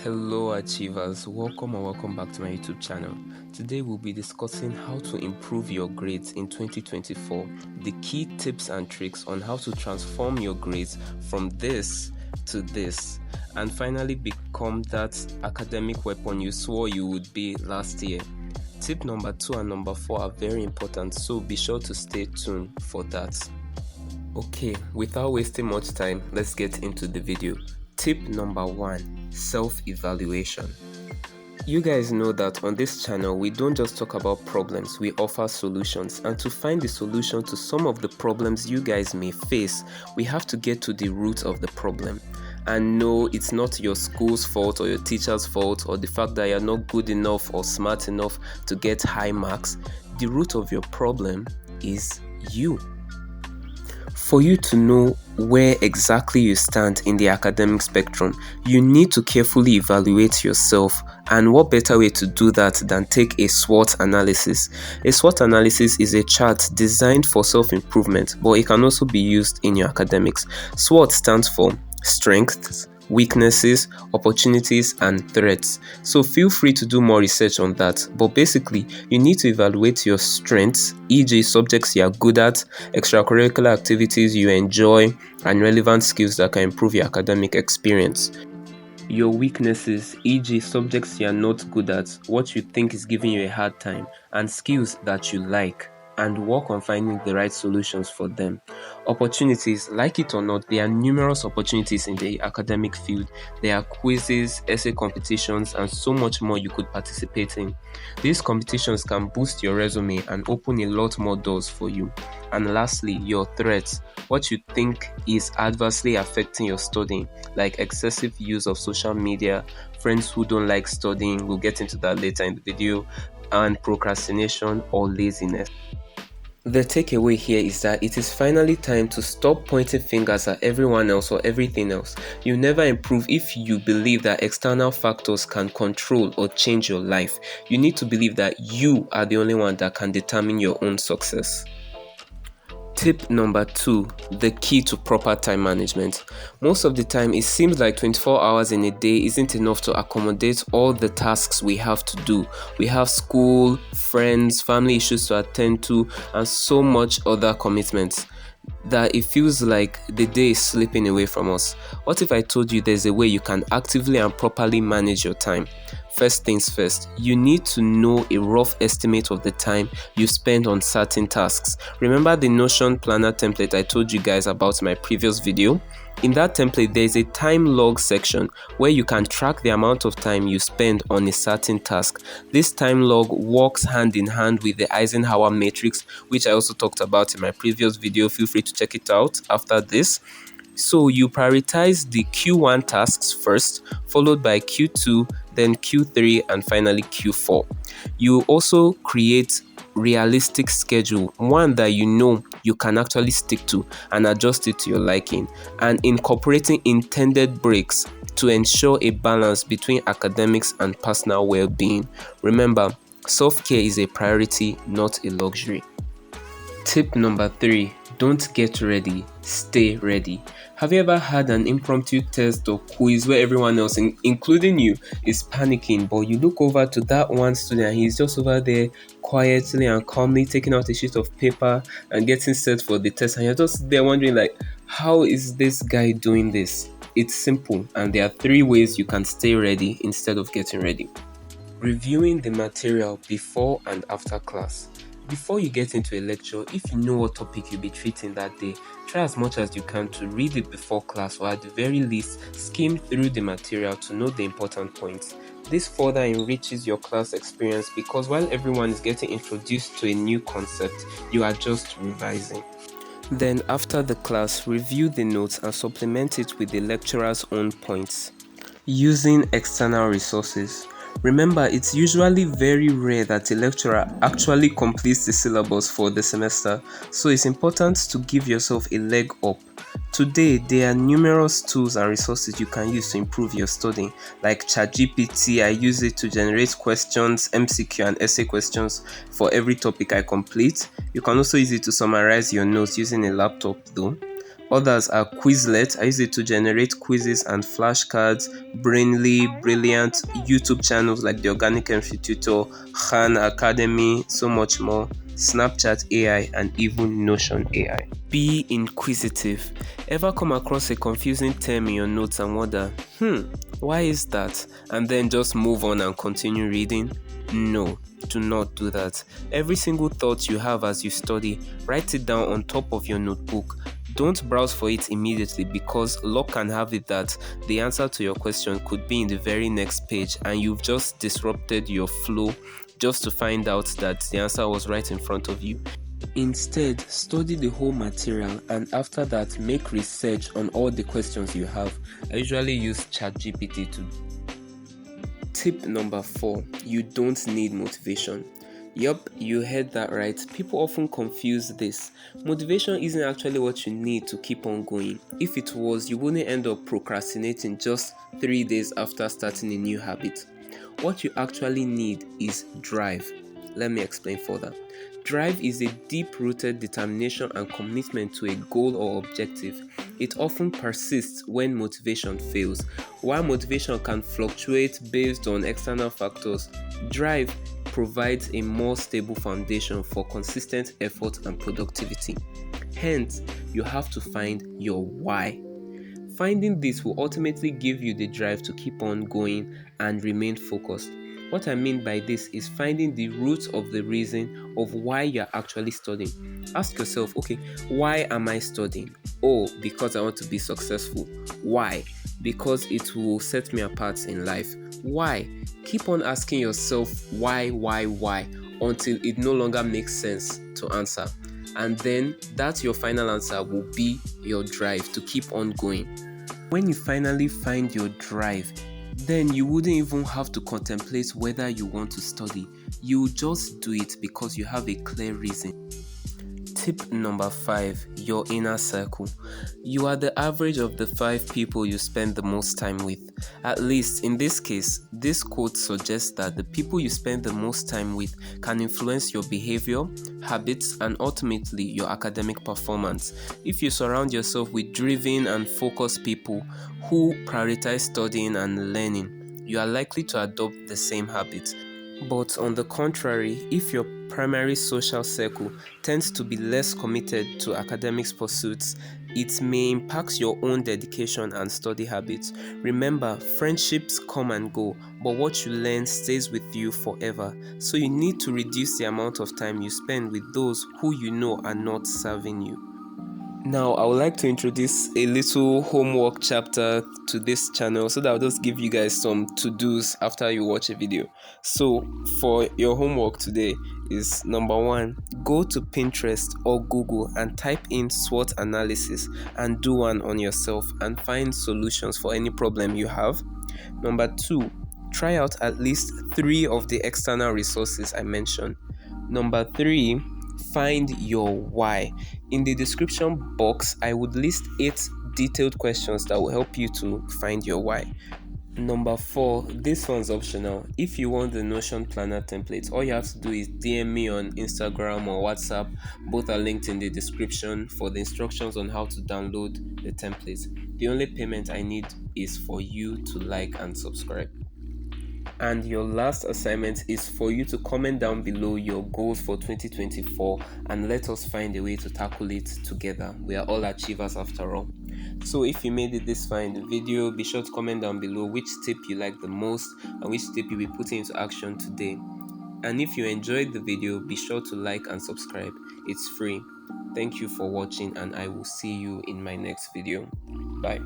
Hello achievers, welcome and welcome back to my YouTube channel. Today we'll be discussing how to improve your grades in 2024, the key tips and tricks on how to transform your grades from this to this, and finally become that academic weapon you swore you would be last year. Tip number 2 and number 4 are very important, so be sure to stay tuned for that. Okay, without wasting much time, let's get into the video. Tip number 1, self-evaluation. You guys know that on this channel, we don't just talk about problems, we offer solutions. And to find the solution to some of the problems you guys may face, we have to get to the root of the problem. And no, it's not your school's fault or your teacher's fault or the fact that you're not good enough or smart enough to get high marks. The root of your problem is you. For you to know where exactly you stand in the academic spectrum, you need to carefully evaluate yourself, and what better way to do that than take a SWOT analysis. A SWOT analysis is a chart designed for self-improvement, but it can also be used in your academics. SWOT stands for strengths, weaknesses, opportunities, and threats. So feel free to do more research on that. But basically, you need to evaluate your strengths, e.g. subjects you are good at, extracurricular activities you enjoy, and relevant skills that can improve your academic experience. Your weaknesses, e.g. subjects you are not good at, what you think is giving you a hard time, and skills that you like, and work on finding the right solutions for them. Opportunities, like it or not, there are numerous opportunities in the academic field. There are quizzes, essay competitions, and so much more you could participate in. These competitions can boost your resume and open a lot more doors for you. And lastly, your threats, what you think is adversely affecting your studying, like excessive use of social media, friends who don't like studying, we'll get into that later in the video, and procrastination or laziness. The takeaway here is that it is finally time to stop pointing fingers at everyone else or everything else. You never improve if you believe that external factors can control or change your life. You need to believe that you are the only one that can determine your own success. Tip number 2, the key to proper time management. Most of the time, it seems like 24 hours in a day isn't enough to accommodate all the tasks we have to do. We have school, friends, family issues to attend to, and so much other commitments that it feels like the day is slipping away from us. What if I told you there's a way you can actively and properly manage your time? First things first, you need to know a rough estimate of the time you spend on certain tasks. Remember the Notion planner template I told you guys about in my previous video? In that template, there is a time log section where you can track the amount of time you spend on a certain task. This time log works hand in hand with the Eisenhower matrix, which I also talked about in my previous video. Feel free to check it out after this. So you prioritize the Q1 tasks first, followed by Q2, then Q3, and finally Q4. You also create realistic schedule, one that you know you can actually stick to and adjust it to your liking, and incorporating intended breaks to ensure a balance between academics and personal well-being. Remember, self-care is a priority, not a luxury. Tip number 3, don't get ready, stay ready. Have you ever had an impromptu test or quiz where everyone else, including you, is panicking, but you look over to that one student and he's just over there quietly and calmly taking out a sheet of paper and getting set for the test, and you're just there wondering like, how is this guy doing this? It's simple, and there are 3 ways you can stay ready instead of getting ready. Reviewing the material before and after class. Before you get into a lecture, if you know what topic you'll be treating that day, try as much as you can to read it before class, or at the very least, skim through the material to note the important points. This further enriches your class experience because while everyone is getting introduced to a new concept, you are just revising. Then after the class, review the notes and supplement it with the lecturer's own points. Using external resources. Remember, it's usually very rare that a lecturer actually completes the syllabus for the semester, so it's important to give yourself a leg up. Today, there are numerous tools and resources you can use to improve your studying, like ChatGPT. I use it to generate questions, MCQ and essay questions for every topic I complete. You can also use it to summarize your notes using a laptop though. Others are Quizlet. I use it to generate quizzes and flashcards. Brainly, Brilliant, YouTube channels like the Organic Tutor, Khan Academy, so much more. Snapchat AI, and even Notion AI. Be inquisitive. Ever come across a confusing term in your notes and wonder, why is that? And then just move on and continue reading? No, do not do that. Every single thought you have as you study, write it down on top of your notebook. Don't browse for it immediately, because luck can have it that the answer to your question could be in the very next page and you've just disrupted your flow just to find out that the answer was right in front of you. Instead, study the whole material and after that make research on all the questions you have. I usually use ChatGPT to. Tip number 4, you don't need motivation. Yup, you heard that right. People often confuse this. Motivation isn't actually what you need to keep on going. If it was, you wouldn't end up procrastinating just 3 days after starting a new habit. What you actually need is drive. Let me explain further. Drive is a deep-rooted determination and commitment to a goal or objective. It often persists when motivation fails. While motivation can fluctuate based on external factors, drive provides a more stable foundation for consistent effort and productivity. Hence, you have to find your why. Finding this will ultimately give you the drive to keep on going and remain focused. What I mean by this is finding the root of the reason of why you're actually studying. Ask yourself, okay, why am I studying? Oh, because I want to be successful. Why? Because it will set me apart in life. Why? Keep on asking yourself why, until it no longer makes sense to answer. And then that your final answer will be your drive to keep on going. When you finally find your drive, then you wouldn't even have to contemplate whether you want to study. You just do it because you have a clear reason. Tip number 5, your inner circle. You are the average of the 5 people you spend the most time with. At least in this case, this quote suggests that the people you spend the most time with can influence your behavior, habits, and ultimately your academic performance. If you surround yourself with driven and focused people who prioritize studying and learning, you are likely to adopt the same habits. But on the contrary, if your primary social circle tends to be less committed to academics pursuits, it may impact your own dedication and study habits. Remember, friendships come and go, but what you learn stays with you forever. So you need to reduce the amount of time you spend with those who you know are not serving you. Now, I would like to introduce a little homework chapter to this channel so that I'll just give you guys some to-dos after you watch a video. So, for your homework today is number 1, go to Pinterest or Google and type in SWOT analysis and do one on yourself and find solutions for any problem you have. Number 2, try out at least 3 of the external resources I mentioned. Number 3, find your why. In the description box, I would list 8 detailed questions that will help you to find your why. Number 4, this one's optional. If you want the Notion planner template, all you have to do is DM me on Instagram or WhatsApp. Both are linked in the description for the instructions on how to download the template. The only payment I need is for you to like and subscribe. And your last assignment is for you to comment down below your goals for 2024 and let us find a way to tackle it together. We are all achievers after all. So if you made it this far in the video, be sure to comment down below which tip you like the most and which tip you'll be putting into action today. And if you enjoyed the video, be sure to like and subscribe. It's free. Thank you for watching and I will see you in my next video. Bye.